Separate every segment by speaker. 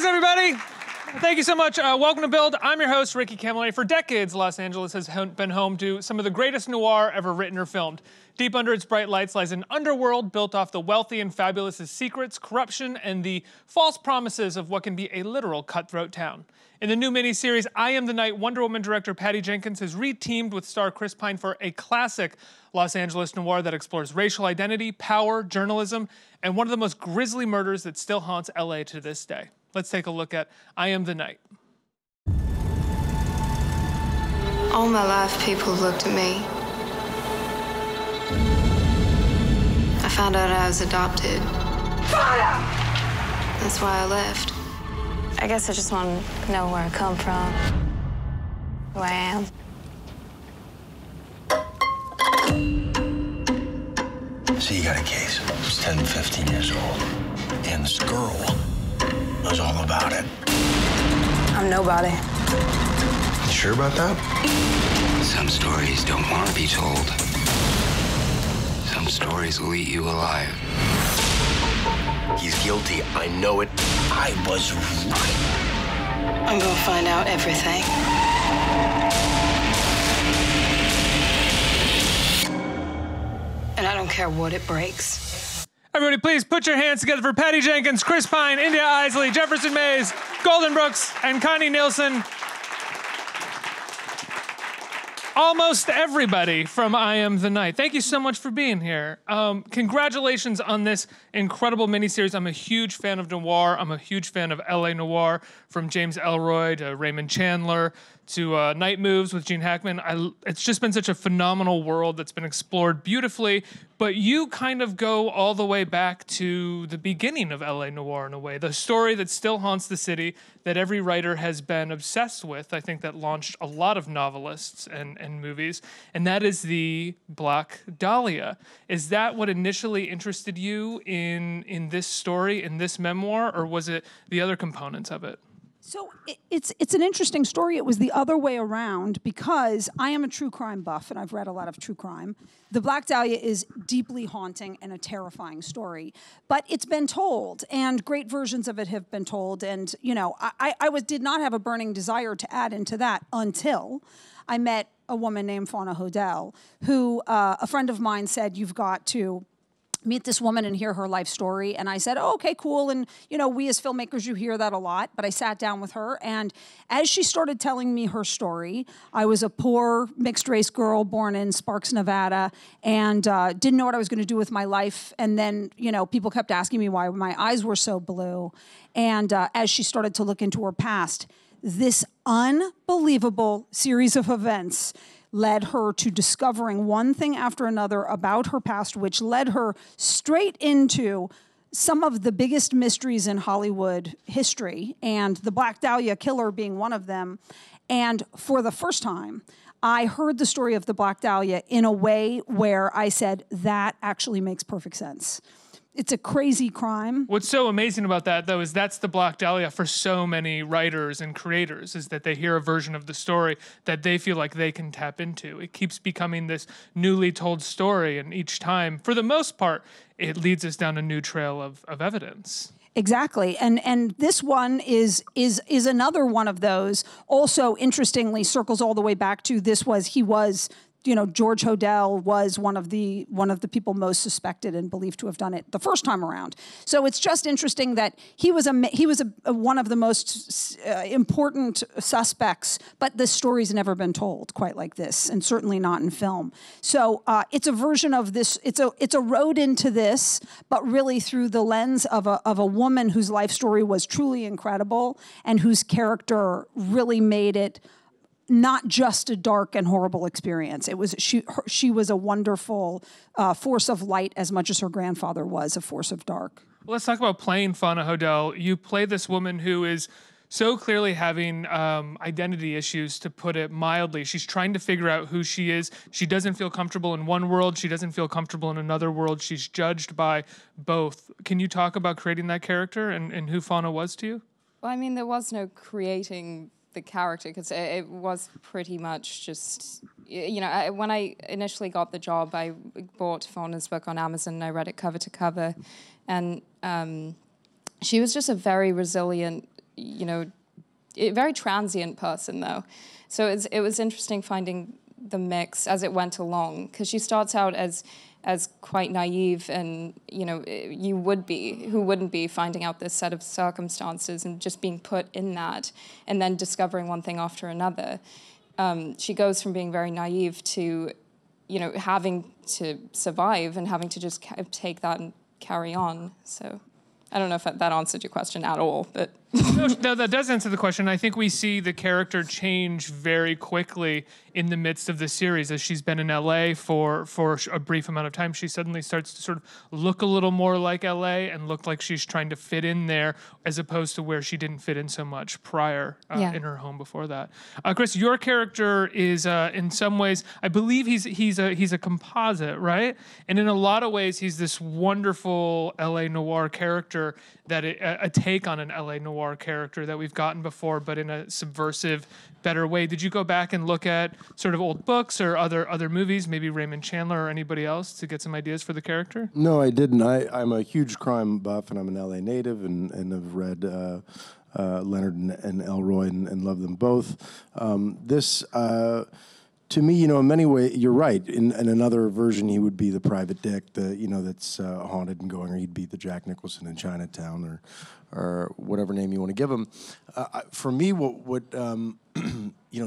Speaker 1: Thanks, everybody. Thank you so much. Welcome to Build. I'm your host, Ricky CAMILLERI. For decades, Los Angeles has been home to some of the greatest noir ever written or filmed. Deep under its bright lights lies an underworld built off the wealthy and fabulous' secrets, corruption, and the false promises of what can be a literal cutthroat town. In the new miniseries, I Am the Night, Wonder Woman director Patty Jenkins has re-teamed with star Chris Pine for a classic Los Angeles noir that explores racial identity, power, journalism, and one of the most grisly murders that still haunts LA to this day. Let's take a look at I Am the Night.
Speaker 2: All my life, people looked at me. I found out I was adopted. Fire! That's why I left. I guess I just want to know where I come from, who I am.
Speaker 3: So you got a case. It's 10, 15 years old. And this girl knows all about it.
Speaker 2: I'm nobody.
Speaker 3: You sure about that?
Speaker 4: Some stories don't want to be told. Some stories will eat you alive.
Speaker 3: He's guilty. I know it. I was right.
Speaker 2: I'm gonna find out everything. And I don't care what it breaks.
Speaker 1: Everybody, please put your hands together for Patty Jenkins, Chris Pine, India Eisley, Jefferson Mays, Golden Brooks, and Connie Nielsen. Almost everybody from I Am the Night. Thank you so much for being here. Congratulations on this incredible miniseries. I'm a huge fan of noir. I'm a huge fan of LA noir, from James Ellroy to Raymond Chandler to Night Moves with Gene Hackman. It's just been such a phenomenal world that's been explored beautifully, but you kind of go all the way back to the beginning of LA noir in a way, the story that still haunts the city that every writer has been obsessed with. I think that launched a lot of novelists and movies, and that is the Black Dahlia. Is that what initially interested you in this story, in this memoir, or was it the other components of it?
Speaker 5: So it's an interesting story. It was the other way around because I am a true crime buff and I've read a lot of true crime. The Black Dahlia is deeply haunting and a terrifying story, but it's been told and great versions of it have been told. And, you know, I did not have a burning desire to add into that until I met a woman named Fauna Hodel, who a friend of mine said, you've got to meet this woman and hear her life story. And I said, oh, okay, cool. And, you know, we as filmmakers, you hear that a lot. But I sat down with her. And as she started telling me her story, I was a poor mixed race girl born in Sparks, Nevada, and didn't know what I was going to do with my life. And then, you know, people kept asking me why my eyes were so blue. And as she started to look into her past, this unbelievable series of events led her to discovering one thing after another about her past, which led her straight into some of the biggest mysteries in Hollywood history, and the Black Dahlia killer being one of them. And for the first time, I heard the story of the Black Dahlia in a way where I said, that actually makes perfect sense. It's a crazy crime.
Speaker 1: What's so amazing about that, though, is that's the Black Dahlia for so many writers and creators, is that they hear a version of the story that they feel like they can tap into. It keeps becoming this newly told story, and each time, for the most part, it leads us down a new trail of evidence.
Speaker 5: Exactly, and this one is another one of those. Also, interestingly, circles all the way back to he was. You know, George Hodel was one of the people most suspected and believed to have done it the first time around. So it's just interesting that he was one of the most important suspects, but the story's never been told quite like this, and certainly not in film. So it's a version of this. It's a road into this, but really through the lens of a woman whose life story was truly incredible and whose character really made it not just a dark and horrible experience. It was she was a wonderful force of light as much as her grandfather was a force of dark.
Speaker 1: Well, let's talk about playing Fauna Hodel. You play this woman who is so clearly having identity issues, to put it mildly. She's trying to figure out who she is. She doesn't feel comfortable in one world. She doesn't feel comfortable in another world. She's judged by both. Can you talk about creating that character and who Fauna was to you?
Speaker 6: Well, I mean, there was no creating the character, because it was pretty much just, you know, when I initially got the job, I bought Fauna's book on Amazon and I read it cover to cover, and she was just a very resilient very transient person though. So it was interesting finding the mix as it went along, because she starts out as quite naive, and who wouldn't be finding out this set of circumstances and just being put in that, and then discovering one thing after another. She goes from being very naive to having to survive and having to just take that and carry on. So I don't know if that answered your question at all, but...
Speaker 1: No, that does answer the question. I think we see the character change very quickly in the midst of the series. As she's been in LA for a brief amount of time, she suddenly starts to sort of look a little more like LA and look like she's trying to fit in there, as opposed to where she didn't fit in so much prior in her home before that. Chris, your character is in some ways, I believe he's a composite, right? And in a lot of ways, he's this wonderful LA noir character that a take on an LA noir character that we've gotten before, but in a subversive, better way. Did you go back and look at sort of old books or other movies, maybe Raymond Chandler or anybody else, to get some ideas for the character?
Speaker 7: No, I didn't. I'm a huge crime buff, and I'm an LA native, and have read Leonard and Elroy and love them both. To me, in many ways, you're right. In another version, he would be the private dick, that's haunted and going, or he'd be the Jack Nicholson in Chinatown, or whatever name you want to give him. For me, what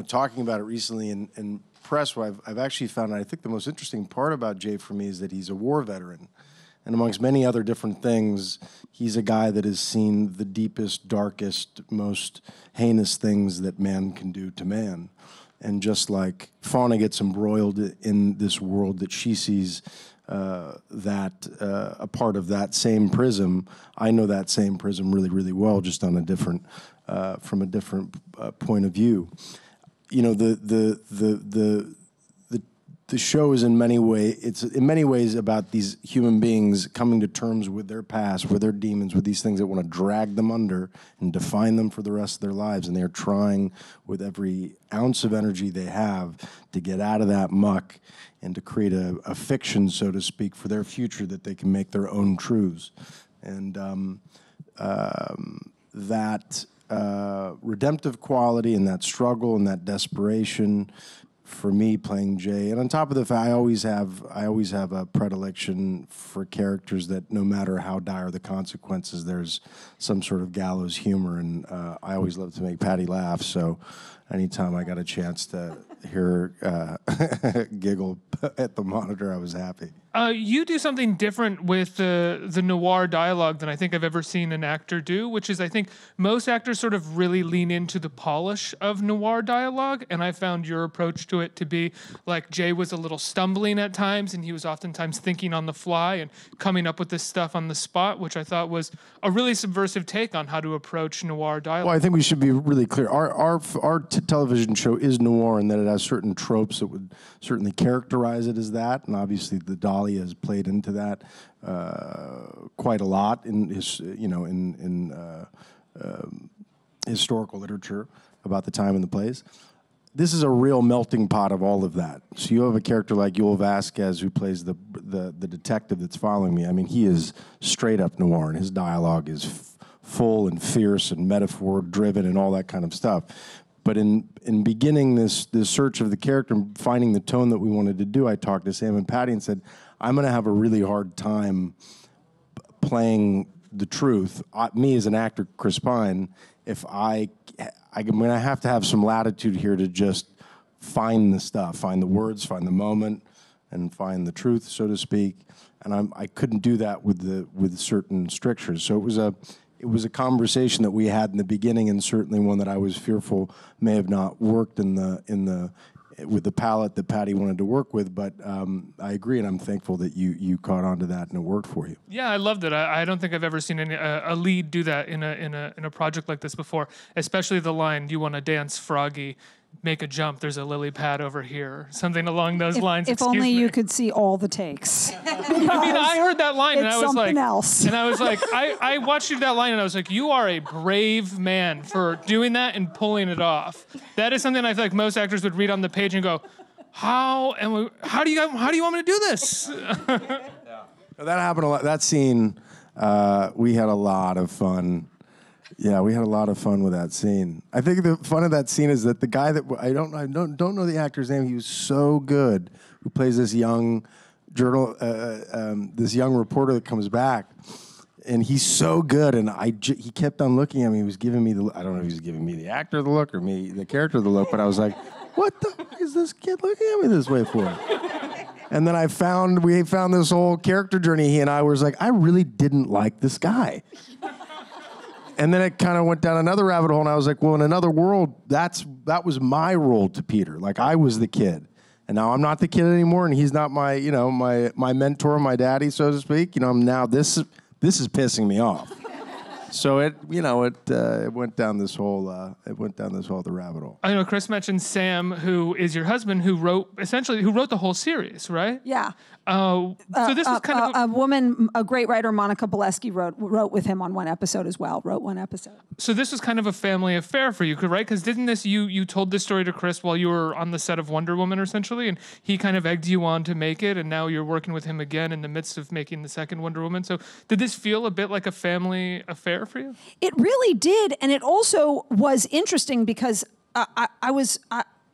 Speaker 7: talking about it recently in press, what I've actually found, I think the most interesting part about Jay for me is that he's a war veteran. And amongst many other different things, he's a guy that has seen the deepest, darkest, most heinous things that man can do to man. And just like Fauna gets embroiled in this world that she sees a part of that same prism, I know that same prism really, really well, just on a different, from a different point of view. The show is in many ways about these human beings coming to terms with their past, with their demons, with these things that want to drag them under and define them for the rest of their lives. And they're trying with every ounce of energy they have to get out of that muck and to create a fiction, so to speak, for their future that they can make their own truths. And that redemptive quality and that struggle and that desperation, for me, playing Jay, and on top of the fact, I always have a predilection for characters that, no matter how dire the consequences, there's some sort of gallows humor, and I always love to make Patty laugh. So, anytime I got a chance to hear her giggle at the monitor, I was happy.
Speaker 1: You do something different with the noir dialogue than I think I've ever seen an actor do, which is, I think most actors sort of really lean into the polish of noir dialogue, and I found your approach to it to be like Jay was a little stumbling at times, and he was oftentimes thinking on the fly and coming up with this stuff on the spot, which I thought was a really subversive take on how to approach noir dialogue.
Speaker 7: Well, I think we should be really clear. Our television show is noir in that it has certain tropes that would certainly characterize it as that, and obviously the Dolly has played into that quite a lot in his, historical literature about the time and the place. This is a real melting pot of all of that. So you have a character like Yul Vasquez, who plays the detective that's following me. I mean, he is straight up noir, and his dialogue is full and fierce and metaphor driven and all that kind of stuff. But in beginning this search of the character and finding the tone that we wanted to do, I talked to Sam and Patty and said, I'm going to have a really hard time playing the truth. Me as an actor, Chris Pine, if I'm going to have some latitude here to just find the stuff, find the words, find the moment, and find the truth, so to speak. And I couldn't do that with certain strictures. So it was a conversation that we had in the beginning, and certainly one that I was fearful may have not worked with the palette that Patty wanted to work with. But I agree, and I'm thankful that you caught on to that and it worked for you.
Speaker 1: Yeah, I loved it. I don't think I've ever seen a lead do that in a project like this before. Especially the line, "You want to dance, Froggy? Make a jump. There's a lily pad over here." Something along those lines.
Speaker 5: If only you could see all the takes.
Speaker 1: I mean, I heard that line and I was like,
Speaker 5: else.
Speaker 1: And I was like, I watched you do that line and I was like, you are a brave man for doing that and pulling it off. That is something I feel like most actors would read on the page and go, how do you want me to do this?
Speaker 7: That happened a lot. That scene, we had a lot of fun. Yeah, we had a lot of fun with that scene. I think the fun of that scene is that the guy that I don't know the actor's name. He was so good. Who plays this young this young reporter that comes back, and he's so good. And he kept on looking at me. He was giving me I don't know if he was giving me the actor the look or me the character the look, but I was like, what the fuck is this kid looking at me this way for? And then we found this whole character journey. He and I was like, I really didn't like this guy. And then it kind of went down another rabbit hole, and I was like, well, in another world, that was my role to Peter. Like, I was the kid. And now I'm not the kid anymore, and he's not my, my mentor, my daddy, so to speak. Now this is pissing me off. So it went down this whole the rabbit hole.
Speaker 1: I know Chris mentioned Sam, who is your husband, who wrote the whole series, right?
Speaker 5: Yeah.
Speaker 1: So this was kind of
Speaker 5: a great writer, Monica Bolesky, wrote with him on one episode as well. Wrote one episode.
Speaker 1: So this was kind of a family affair for you, right? Because didn't you told this story to Chris while you were on the set of Wonder Woman, essentially, and he kind of egged you on to make it, and now you're working with him again in the midst of making the second Wonder Woman. So did this feel a bit like a family affair for you?
Speaker 5: It really did, and it also was interesting because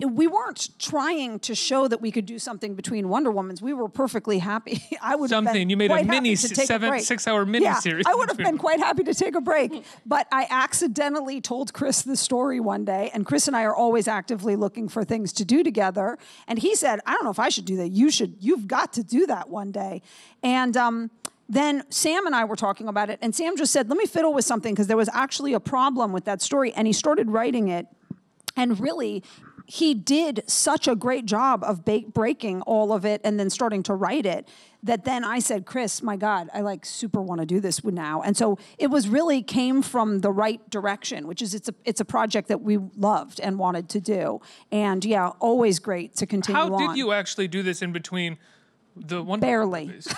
Speaker 5: we weren't trying to show that we could do something between Wonder Womans. We were perfectly happy. I would have been
Speaker 1: you made
Speaker 5: quite
Speaker 1: a mini
Speaker 5: happy to take a break.
Speaker 1: 6-hour mini series.
Speaker 5: I would have been quite happy to take a break, but I accidentally told Chris the story one day, and Chris and I are always actively looking for things to do together. And he said, "I don't know if I should do that. You've got to do that one day." And then Sam and I were talking about it, and Sam just said, "Let me fiddle with something," because there was actually a problem with that story, and he started writing it, and really, he did such a great job of breaking all of it and then starting to write it that then I said, Chris, my God, I super want to do this now. And so it was really came from the right direction, which is it's a project that we loved and wanted to do. And yeah, always great to continue on.
Speaker 1: How did you actually do this in between the Wonder
Speaker 5: Barely.
Speaker 1: movies?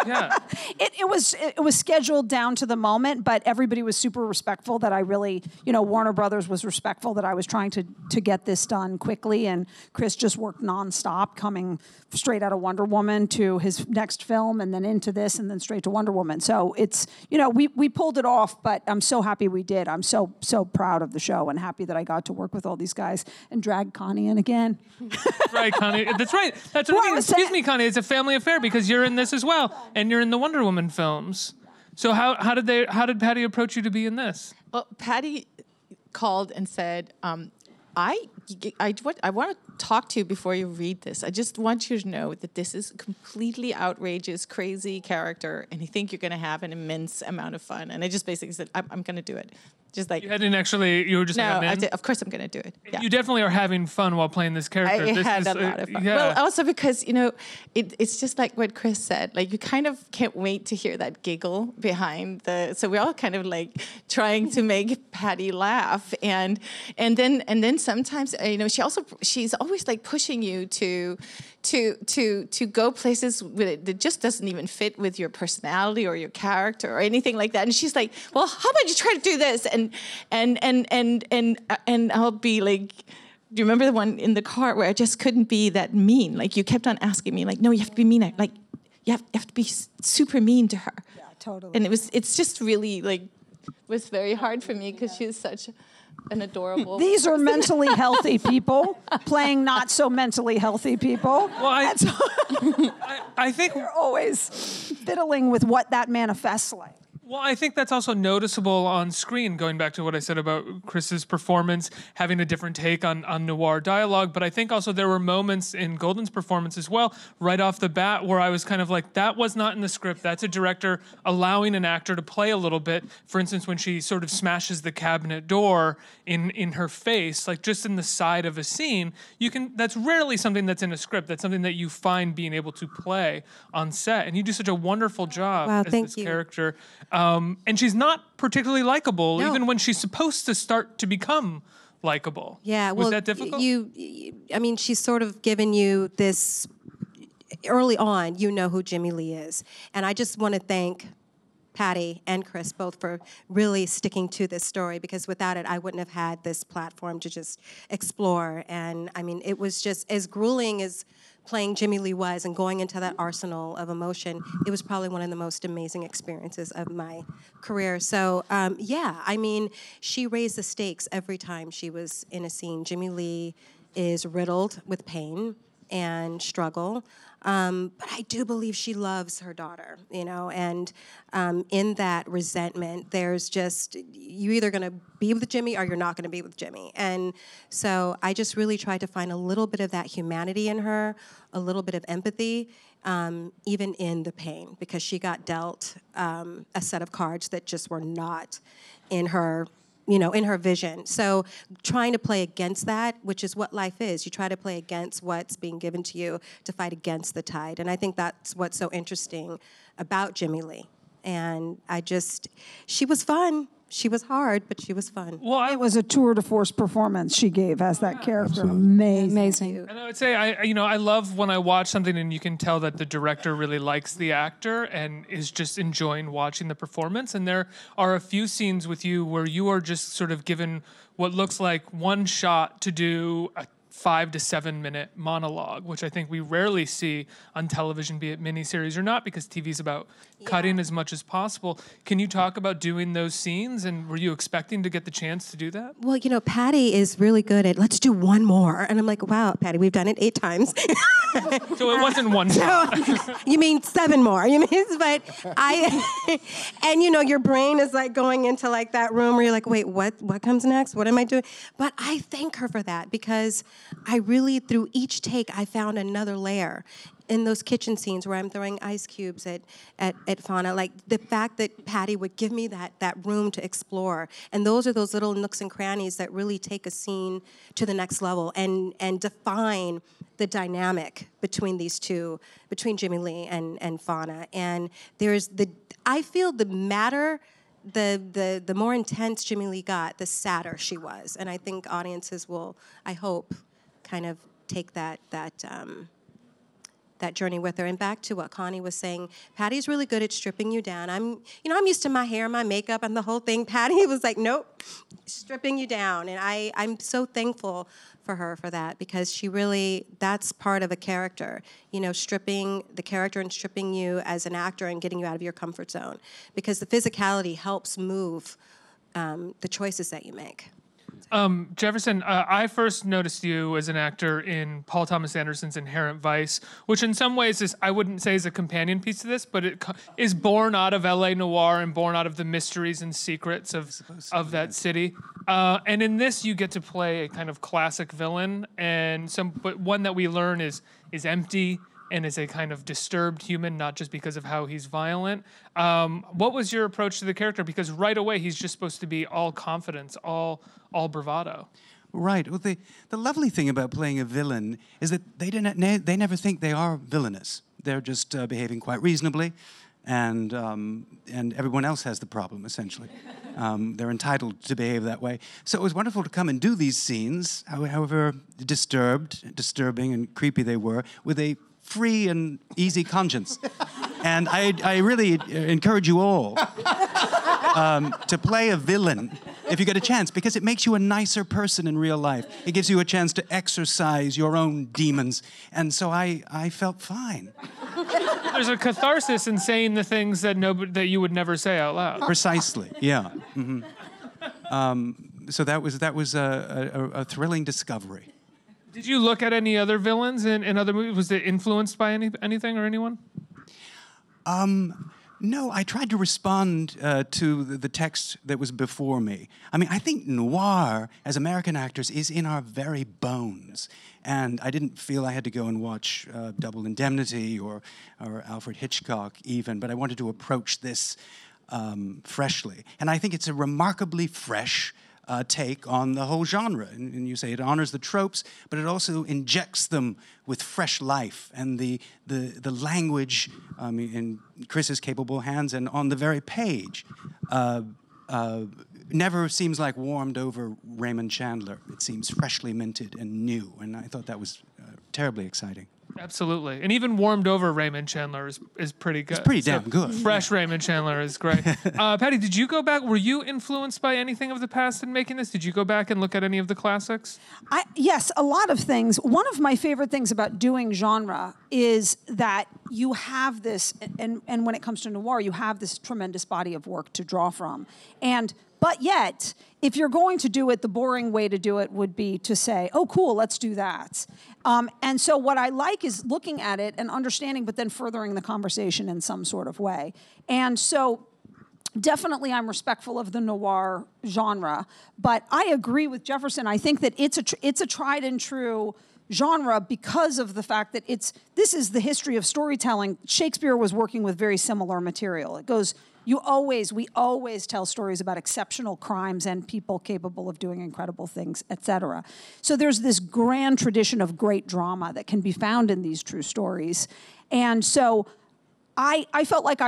Speaker 1: Yeah.
Speaker 5: It was scheduled down to the moment, but everybody was super respectful that I really, Warner Brothers was respectful that I was trying to get this done quickly, and Chris just worked nonstop, coming straight out of Wonder Woman to his next film, and then into this, and then straight to Wonder Woman. So it's, we pulled it off, but I'm so happy we did. I'm so proud of the show and happy that I got to work with all these guys and drag Connie in again.
Speaker 1: Right, Connie. That's right. That's what I mean. Excuse me, Connie. It's a family affair because you're in this as well, and you're in the Wonder Woman films. So how did Patty approach you to be in this?
Speaker 8: Well, Patty called and said, I want to talk to you before you read this. I just want you to know that this is a completely outrageous, crazy character, and I think you're going to have an immense amount of fun. And I just basically said, I'm going to do it. Just like
Speaker 1: you hadn't actually, you were just
Speaker 8: no. Of course, I'm going to do it. Yeah.
Speaker 1: You definitely are having fun while playing this character.
Speaker 8: I had a lot of fun. Yeah. Well, also because it's just like what Chris said. Like you kind of can't wait to hear that giggle behind the. So we're all kind of like trying to make Patty laugh, and then sometimes she's always like pushing you to go places that just doesn't even fit with your personality or your character or anything like that. And she's like, well, how about you try to do this? And I'll be like, do you remember the one in the car where I just couldn't be that mean? Like you kept on asking me, like, no, you have to be mean. Like you have to be super mean to her.
Speaker 5: Yeah, totally.
Speaker 8: And it's just really like was very hard for me because she's such an adorable.
Speaker 5: These are mentally healthy people playing not so mentally healthy people.
Speaker 1: Well, I think
Speaker 5: they're always fiddling with what that manifests like.
Speaker 1: Well, I think that's also noticeable on screen, going back to what I said about Chris's performance, having a different take on noir dialogue. But I think also there were moments in Golden's performance as well, right off the bat, where I was kind of like, that was not in the script. That's a director allowing an actor to play a little bit. For instance, when she sort of smashes the cabinet door in her face, like just in the side of a scene, that's rarely something that's in a script. That's something that you find being able to play on set. And you do such a wonderful job as this character. And she's not particularly likable, even when she's supposed to start to become likable.
Speaker 9: Yeah,
Speaker 1: was that difficult?
Speaker 9: She's sort of given you this early on. You know who Jimmy Lee is, and I just want to thank Patty and Chris both for really sticking to this story, because without it, I wouldn't have had this platform to just explore. And I mean, it was just as grueling as playing Jimmy Lee was and going into that arsenal of emotion, it was probably one of the most amazing experiences of my career. So, yeah, I mean, she raised the stakes every time she was in a scene. Jimmy Lee is riddled with pain and struggle, but I do believe she loves her daughter, you know, and in that resentment, there's just, you're either going to be with Jimmy or you're not going to be with Jimmy. And so I just really tried to find a little bit of that humanity in her, a little bit of empathy, even in the pain, because she got dealt a set of cards that just were not in her, you know, in her vision. So trying to play against that, which is what life is. You try to play against what's being given to you to fight against the tide. And I think that's what's so interesting about Jimmy Lee. And she was fun. She was hard, but she was fun.
Speaker 5: Well, it was a tour de force performance she gave as that character. Amazing.
Speaker 1: And I would say, I love when I watch something and you can tell that the director really likes the actor and is just enjoying watching the performance. And there are a few scenes with you where you are just sort of given what looks like one shot to do a 5 to 7 minute monologue, which I think we rarely see on television, be it miniseries or not, because TV's about cutting as much as possible. Can you talk about doing those scenes, and were you expecting to get the chance to do that?
Speaker 9: Well, you know, Patty is really good at, let's do one more. And I'm like, wow, Patty, we've done it 8 times.
Speaker 1: So it wasn't one shot.
Speaker 9: You mean 7 more. You mean, but and you know, your brain is like going into like that room where you're like, wait, what comes next? What am I doing? But I thank her for that, because I really, through each take, I found another layer. In those kitchen scenes where I'm throwing ice cubes at Fauna, like the fact that Patty would give me that room to explore. And those are those little nooks and crannies that really take a scene to the next level and define the dynamic between these two, between Jimmy Lee and Fauna. And I feel the more intense Jimmy Lee got, the sadder she was. And I think audiences will, I hope, kind of take that journey with her. And back to what Connie was saying, Patty's really good at stripping you down. I'm used to my hair, my makeup, and the whole thing. Patty was like, nope, stripping you down. And I'm so thankful for her for that, because she really, that's part of a character, you know, stripping the character and stripping you as an actor and getting you out of your comfort zone, because the physicality helps move the choices that you make.
Speaker 1: Jefferson, I first noticed you as an actor in Paul Thomas Anderson's Inherent Vice, which in some ways is, I wouldn't say is a companion piece to this, but it is born out of LA noir and born out of the mysteries and secrets of that city. And in this, you get to play a kind of classic villain, but one that we learn is empty and is a kind of disturbed human, not just because of how he's violent. What was your approach to the character? Because right away, he's just supposed to be all confidence, all bravado.
Speaker 10: Right. Well, the lovely thing about playing a villain is that they never think they are villainous. They're just behaving quite reasonably, and everyone else has the problem, essentially. They're entitled to behave that way. So it was wonderful to come and do these scenes, however disturbing, and creepy they were, with a free and easy conscience. And I really encourage you all to play a villain if you get a chance, because it makes you a nicer person in real life. It gives you a chance to exercise your own demons. And so I felt fine.
Speaker 1: There's a catharsis in saying the things that you would never say out loud.
Speaker 10: Precisely, yeah. Mm-hmm. So that was a thrilling discovery.
Speaker 1: Did you look at any other villains in other movies? Was it influenced by anything or anyone?
Speaker 10: No, I tried to respond to the text that was before me. I mean, I think noir, as American actors, is in our very bones. And I didn't feel I had to go and watch Double Indemnity or Alfred Hitchcock even, but I wanted to approach this freshly. And I think it's a remarkably fresh take on the whole genre. And you say it honors the tropes, but it also injects them with fresh life. And the language in Chris's capable hands and on the very page never seems like warmed over Raymond Chandler. It seems freshly minted and new. And I thought that was terribly exciting.
Speaker 1: Absolutely. And even warmed over Raymond Chandler is pretty good.
Speaker 10: It's pretty damn good.
Speaker 1: Fresh Raymond Chandler is great. Patty, did you go back? Were you influenced by anything of the past in making this? Did you go back and look at any of the classics?
Speaker 5: Yes, a lot of things. One of my favorite things about doing genre is that you have this, and when it comes to noir, you have this tremendous body of work to draw from. But yet, if you're going to do it, the boring way to do it would be to say, oh, cool, let's do that. And so what I like is looking at it and understanding, but then furthering the conversation in some sort of way. And so definitely I'm respectful of the noir genre, but I agree with Jefferson. I think that it's a tried and true genre because of the fact that this is the history of storytelling. Shakespeare was working with very similar material. It goes, we always tell stories about exceptional crimes and people capable of doing incredible things, etc. So there's this grand tradition of great drama that can be found in these true stories. And so I felt like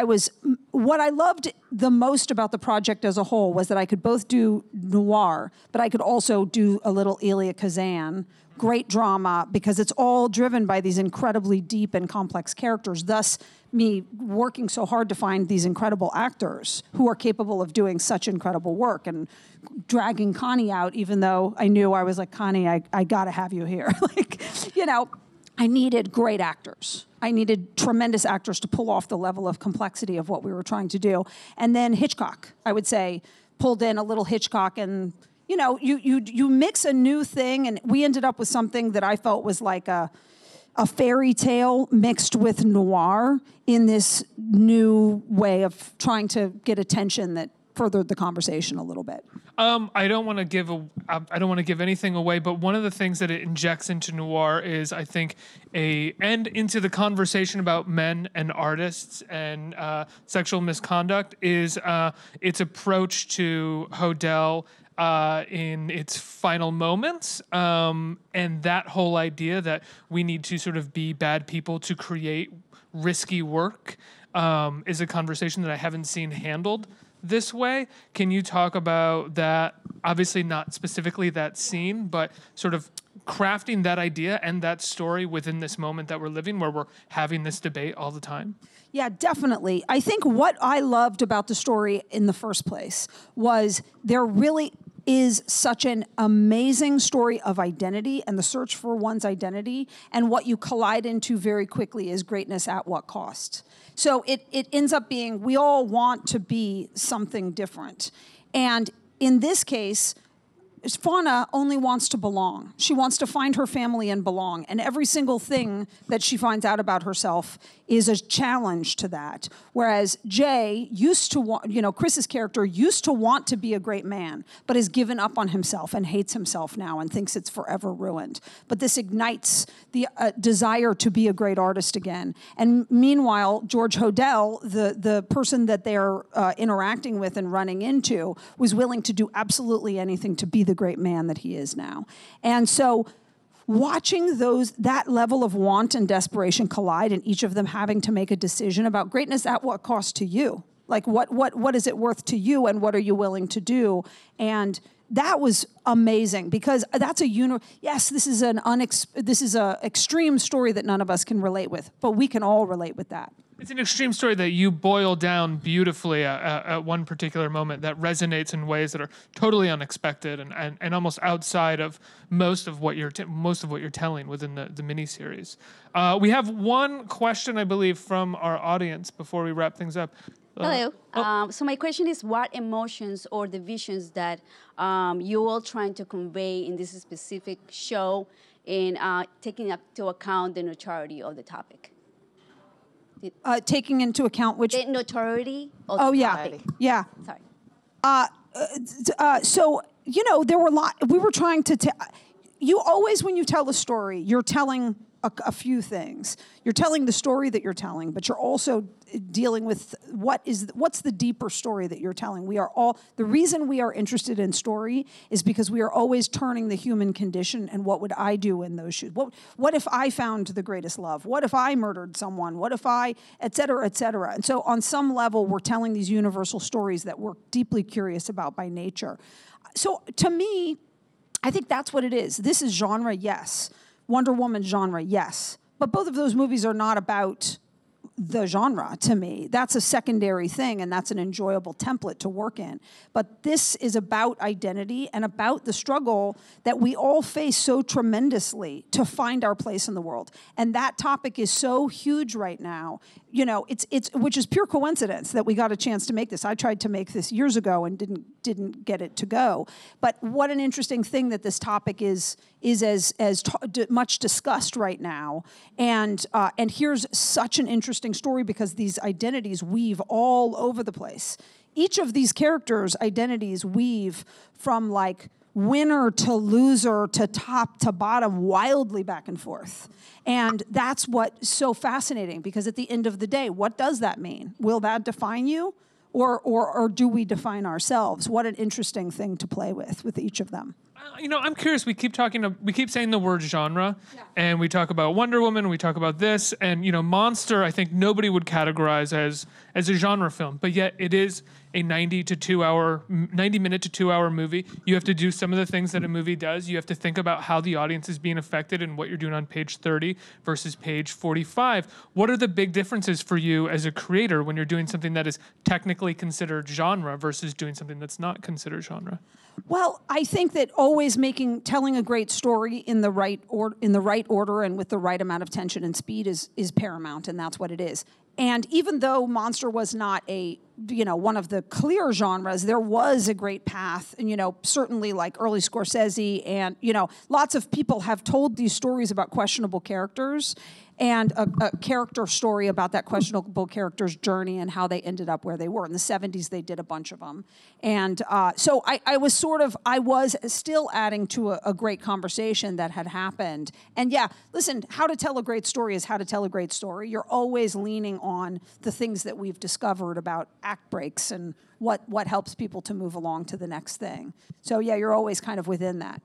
Speaker 5: what I loved the most about the project as a whole was that I could both do noir, but I could also do a little Elia Kazan, great drama, because it's all driven by these incredibly deep and complex characters, thus me working so hard to find these incredible actors who are capable of doing such incredible work and dragging Connie out, even though I knew I was like, Connie, I gotta have you here. I needed great actors. I needed tremendous actors to pull off the level of complexity of what we were trying to do. And then Hitchcock, I would say, pulled in a little Hitchcock, and you mix a new thing, and we ended up with something that I felt was like a fairy tale mixed with noir in this new way of trying to get attention that furthered the conversation a little bit.
Speaker 1: I don't want to give anything away, but one of the things that it injects into noir is, I think, into the conversation about men and artists and sexual misconduct is its approach to Hodel in its final moments, and that whole idea that we need to sort of be bad people to create risky work is a conversation that I haven't seen handled this way. Can you talk about that? Obviously not specifically that scene, but sort of crafting that idea and that story within this moment that we're living, where we're having this debate all the time?
Speaker 5: Yeah, definitely. I think what I loved about the story in the first place was there really is such an amazing story of identity and the search for one's identity, and what you collide into very quickly is greatness at what cost. So it ends up being, we all want to be something different. And in this case, Fauna only wants to belong. She wants to find her family and belong. And every single thing that she finds out about herself is a challenge to that. Whereas Jay used to want, Chris's character used to want to be a great man, but has given up on himself and hates himself now and thinks it's forever ruined. But this ignites the desire to be a great artist again. And meanwhile, George Hodel, the person that they're interacting with and running into, was willing to do absolutely anything to be the great man that he is now. And so watching that level of want and desperation collide, and each of them having to make a decision about greatness at what cost to you, like what is it worth to you, and what are you willing to do? And that was amazing, because that's yes, this is a extreme story that none of us can relate with, but we can all relate with that.
Speaker 1: It's an extreme story that you boil down beautifully at one particular moment that resonates in ways that are totally unexpected and almost outside of most of what you're telling within the miniseries. We have one question, I believe, from our audience before we wrap things up.
Speaker 11: Hello. So my question is, what emotions or the visions that you all trying to convey in this specific show in taking into account the notoriety of the topic?
Speaker 5: Taking into account which...
Speaker 11: The notoriety of the topic.
Speaker 5: Yeah.
Speaker 11: Sorry.
Speaker 5: So, there were we were trying to... You always, when you tell a story, you're telling a few things. You're telling the story that you're telling, but you're also dealing with what's the deeper story that you're telling. The reason we are interested in story is because we are always turning the human condition and what would I do in those shoes? What if I found the greatest love? What if I murdered someone? What if I, et cetera, et cetera? And so on some level, we're telling these universal stories that we're deeply curious about by nature. So to me, I think that's what it is. This is genre, yes. Wonder Woman genre, yes. but both of those movies are not about the genre to me. That's a secondary thing, and that's an enjoyable template to work in. But this is about identity and about the struggle that we all face so tremendously to find our place in the world. And that topic is so huge right now. You know, it's which is pure coincidence that we got a chance to make this. I tried to make this years ago and didn't get it to go. But what an interesting thing that this topic is as much discussed right now. And here's such an interesting story because these identities weave all over the place. Each of these characters' identities weave from like winner to loser to top to bottom wildly back and forth. And that's what's so fascinating because at the end of the day, what does that mean? Will that define you? Or do we define ourselves? What an interesting thing to play with each of them.
Speaker 1: You know, I'm curious. We keep saying the word genre, and we talk about Wonder Woman. We talk about this, and you know, Monster. I think nobody would categorize as a genre film, but yet it is a 90 minute to 2 hour movie. You have to do some of the things that a movie does. You have to think about how the audience is being affected and what you're doing on page 30 versus page 45. What are the big differences for you as a creator when you're doing something that is technically considered genre versus doing something that's not considered genre?
Speaker 5: Well, I think that always telling a great story in the right order and with the right amount of tension and speed is paramount, and that's what it is. And even though Monster was not one of the clear genres, there was a great path, and certainly like early Scorsese, and lots of people have told these stories about questionable characters, and a character story about that questionable character's journey and how they ended up where they were. In the 70s, they did a bunch of them. And so I was still adding to a great conversation that had happened. And yeah, listen, how to tell a great story is how to tell a great story. You're always leaning on the things that we've discovered about act breaks and what helps people to move along to the next thing. So yeah, you're always kind of within that.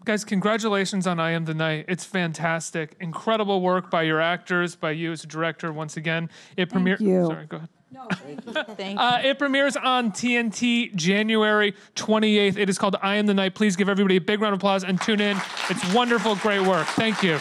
Speaker 1: Guys, congratulations on I Am the Night. It's fantastic. Incredible work by your actors, by you as a director once again. Thank
Speaker 5: you.
Speaker 1: Sorry, go ahead.
Speaker 5: No, thank you.
Speaker 1: It premieres on TNT January 28th. It is called I Am the Night. Please give everybody a big round of applause and tune in. It's wonderful, great work. Thank you.